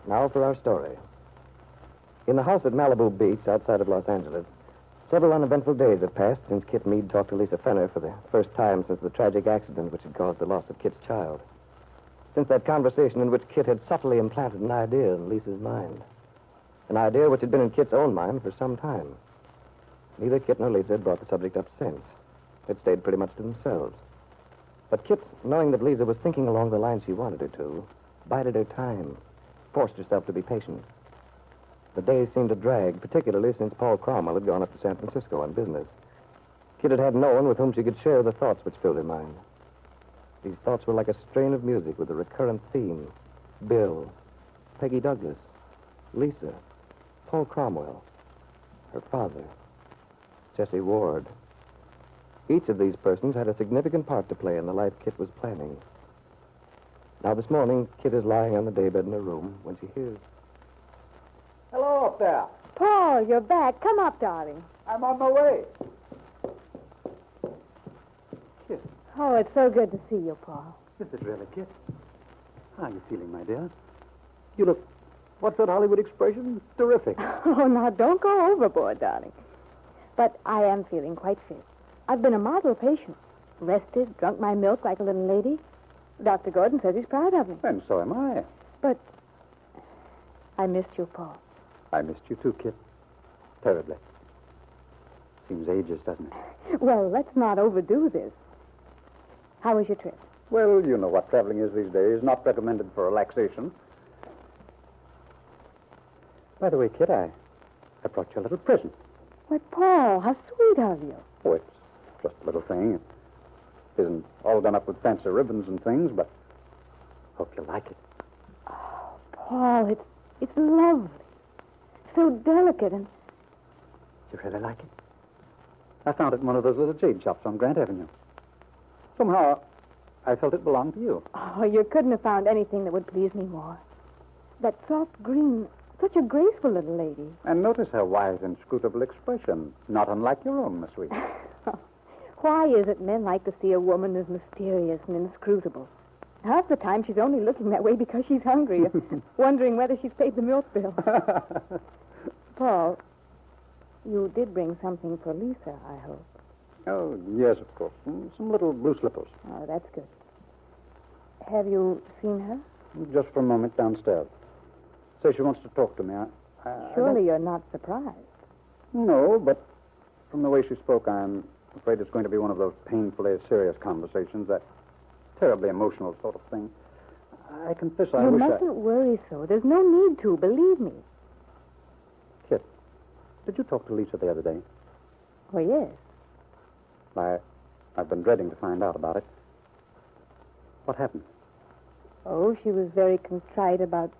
Now for our story. In the house at Malibu Beach, outside of Los Angeles, several uneventful days have passed since Kit Meade talked to Lisa Fenner for the first time since the tragic accident which had caused the loss of Kit's child. Since that conversation in which Kit had subtly implanted an idea in Lisa's mind. An idea which had been in Kit's own mind for some time. Neither Kit nor Lisa had brought the subject up since. It stayed pretty much to themselves. But Kit, knowing that Lisa was thinking along the lines she wanted her to, bided her time, forced herself to be patient. The days seemed to drag, particularly since Paul Cromwell had gone up to San Francisco on business. Kit had had no one with whom she could share the thoughts which filled her mind. These thoughts were like a strain of music with a recurrent theme. Bill, Peggy Douglas, Lisa, Paul Cromwell, her father, Jessie Ward. Each of these persons had a significant part to play in the life Kit was planning. Now this morning, Kit is lying on the daybed in her room when she hears... Hello up there. Paul, you're back. Come up, darling. I'm on my way. Kit. Oh, it's so good to see you, Paul. This is really Kit. How are you feeling, my dear? You look... What's that Hollywood expression? Terrific. Oh, now, don't go overboard, darling. But I am feeling quite fit. I've been a model patient. Rested, drunk my milk like a little lady. Dr. Gordon says he's proud of me. And so am I. But I missed you, Paul. I missed you too, Kit. Terribly. Seems ages, doesn't it? Well, let's not overdo this. How was your trip? Well, you know what traveling is these days. Not recommended for relaxation. By the way, Kit, I brought you a little present. Why, Paul, how sweet of you. Oh, it's just a little thing. It isn't all done up with fancy ribbons and things, but hope you like it. Oh, Paul, it's lovely. So delicate and... You really like it? I found it in one of those little jade shops on Grant Avenue. Somehow, I felt it belonged to you. Oh, you couldn't have found anything that would please me more. That soft green, such a graceful little lady. And notice her wise, inscrutable expression, not unlike your own, Miss Reed. Why is it men like to see a woman as mysterious and inscrutable? Half the time she's only looking that way because she's hungry, wondering whether she's paid the milk bill. Paul, you did bring something for Lisa, I hope. Oh, yes, of course. Some little blue slippers. Oh, that's good. Have you seen her? Just for a moment downstairs. Say she wants to talk to me. Surely you're not surprised. No, but from the way she spoke, I'm afraid it's going to be one of those painfully serious conversations, that terribly emotional sort of thing. I confess I You wish mustn't worry so. There's no need to, believe me. Kit, did you talk to Lisa the other day? Oh, yes. I've been dreading to find out about it. What happened? Oh, she was very contrite about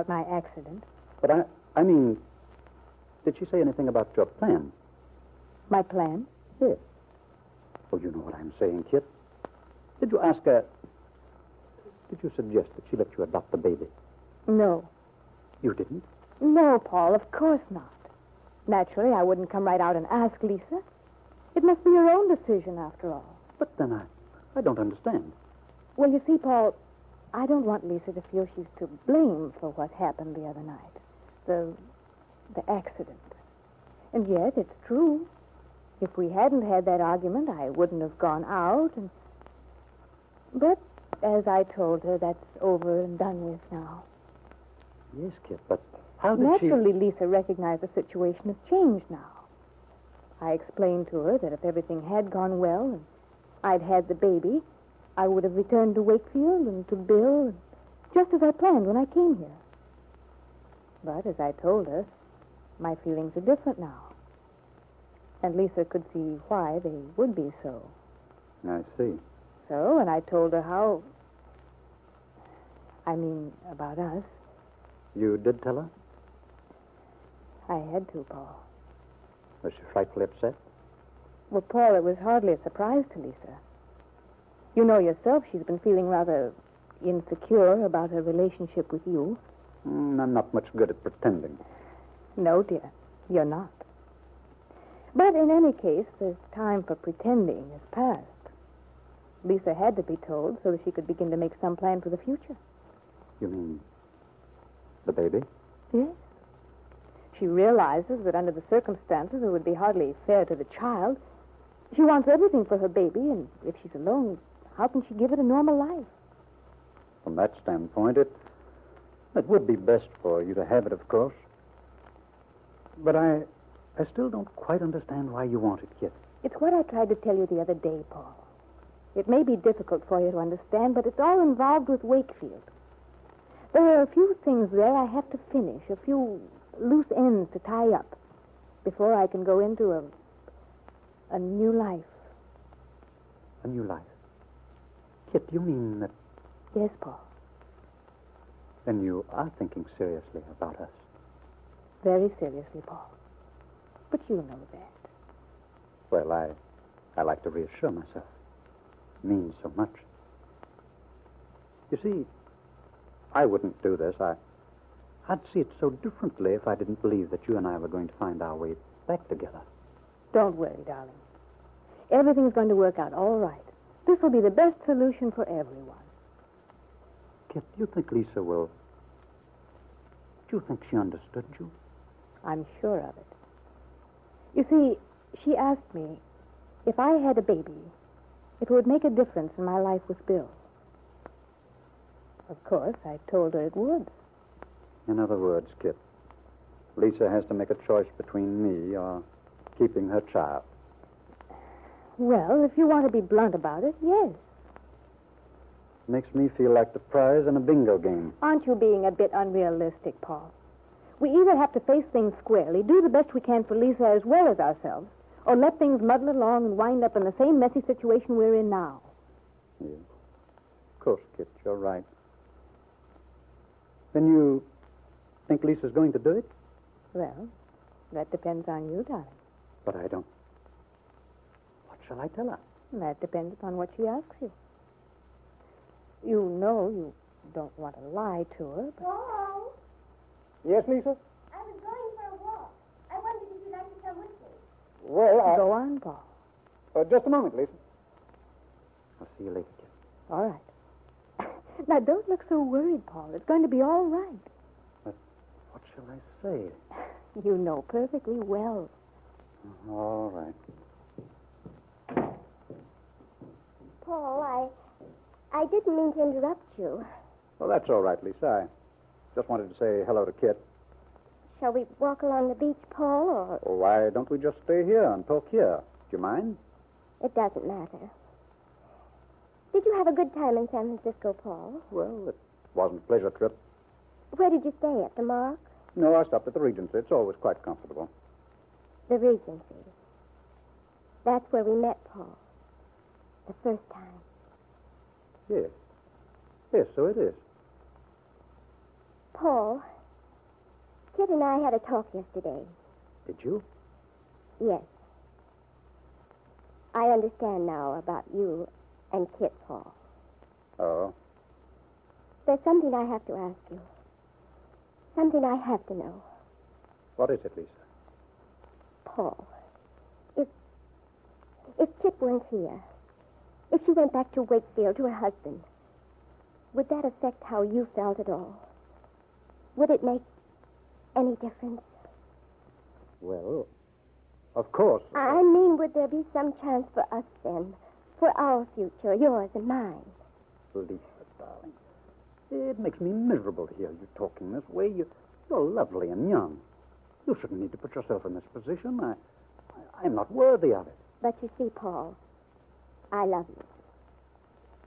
my accident. But I mean, did she say anything about your plan? My plan? Yes. Oh, you know what I'm saying, Kit. Did you ask her... Did you suggest that she let you adopt the baby? No. You didn't? No, Paul, of course not. Naturally, I wouldn't come right out and ask Lisa. It must be her own decision, after all. But then I don't understand. Well, you see, Paul, I don't want Lisa to feel she's to blame for what happened the other night. The accident. And yet, it's true. If we hadn't had that argument, I wouldn't have gone out. But, as I told her, that's over and done with now. Yes, Kit, but how did Naturally, Lisa recognized the situation has changed now. I explained to her that if everything had gone well and I'd had the baby, I would have returned to Wakefield and to Bill, just as I planned when I came here. But, as I told her, my feelings are different now. And Lisa could see why they would be so. I see. So, and I told her how... about us. You did tell her? I had to, Paul. Was she frightfully upset? Well, Paul, it was hardly a surprise to Lisa. You know yourself she's been feeling rather insecure about her relationship with you. I'm not much good at pretending. No, dear, you're not. But in any case, the time for pretending is past. Lisa had to be told so that she could begin to make some plan for the future. You mean The baby? Yes. She realizes that under the circumstances it would be hardly fair to the child. She wants everything for her baby, and if she's alone, how can she give it a normal life? From that standpoint, it would be best for you to have it, of course. But I still don't quite understand why you want it, Kit. It's what I tried to tell you the other day, Paul. It may be difficult for you to understand, but it's all involved with Wakefield. There are a few things there I have to finish, a few loose ends to tie up before I can go into a new life. A new life? Kit, you mean that... Yes, Paul. Then you are thinking seriously about us. Very seriously, Paul. But you know that. Well, I like to reassure myself. It means so much. You see, I wouldn't do this. I'd see it so differently if I didn't believe that you and I were going to find our way back together. Don't worry, darling. Everything's going to work out all right. This will be the best solution for everyone. Kit, do you think Lisa will... Do you think she understood you? I'm sure of it. You see, she asked me if I had a baby, if it would make a difference in my life with Bill. Of course, I told her it would. In other words, Kit, Lisa has to make a choice between me or keeping her child. Well, if you want to be blunt about it, yes. Makes me feel like the prize in a bingo game. Aren't you being a bit unrealistic, Paul? We either have to face things squarely, do the best we can for Lisa as well as ourselves, or let things muddle along and wind up in the same messy situation we're in now. Yeah. Of course, Kit, you're right. Then you think Lisa's going to do it? Well, that depends on you, darling. But I don't. What shall I tell her? That depends upon what she asks you. You know you don't want to lie to her, but... Paul, Yes, Lisa? I was going for a walk. I wondered if you'd like to come with me. Well, Go on, Paul. just a moment, Lisa. I'll see you later, Kit. All right. Now, don't look so worried, Paul. It's going to be all right. What shall I say? You know perfectly well. All right. Paul, I didn't mean to interrupt you. Well, that's all right, Lisa. I just wanted to say hello to Kit. Shall we walk along the beach, Paul, or... Well, why don't we just stay here and talk here? Do you mind? It doesn't matter. Did you have a good time in San Francisco, Paul? Well, it wasn't a pleasure trip. Where did you stay? At the Mark? No, I stopped at the Regency. It's always quite comfortable. The Regency. That's where we met, Paul. The first time. Yes. Yes, so it is. Paul, Kit and I had a talk yesterday. Did you? Yes. I understand now about you and Kit, Paul. Oh. There's something I have to ask you. Something I have to know. What is it, Lisa? Paul, if Kit weren't here, if she went back to Wakefield to her husband, would that affect how you felt at all? Would it make any difference? Well, of course. I mean, would there be some chance for us then? For our future, yours and mine? Lisa, darling. It makes me miserable to hear you talking this way. You're lovely and young. You shouldn't need to put yourself in this position. I'm not worthy of it. But you see, Paul, I love you.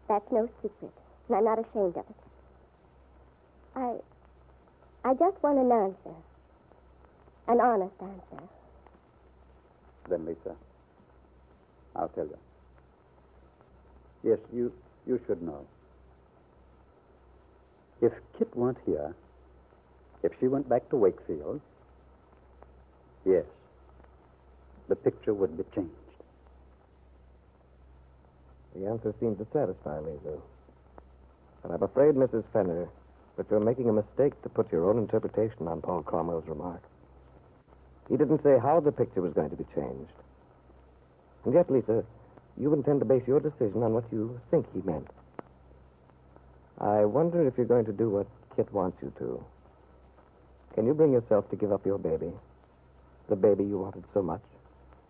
That's no secret, and I'm not ashamed of it. I just want an answer. An honest answer. Then, Lisa, I'll tell you. Yes, you should know. If Kit weren't here, if she went back to Wakefield, yes, the picture would be changed. The answer seems to satisfy me, Lou. But I'm afraid, Mrs. Fenner, that you're making a mistake to put your own interpretation on Paul Cromwell's remark. He didn't say how the picture was going to be changed. And yet, Lisa, you intend to base your decision on what you think he meant. I wonder if you're going to do what Kit wants you to. Can you bring yourself to give up your baby? The baby you wanted so much?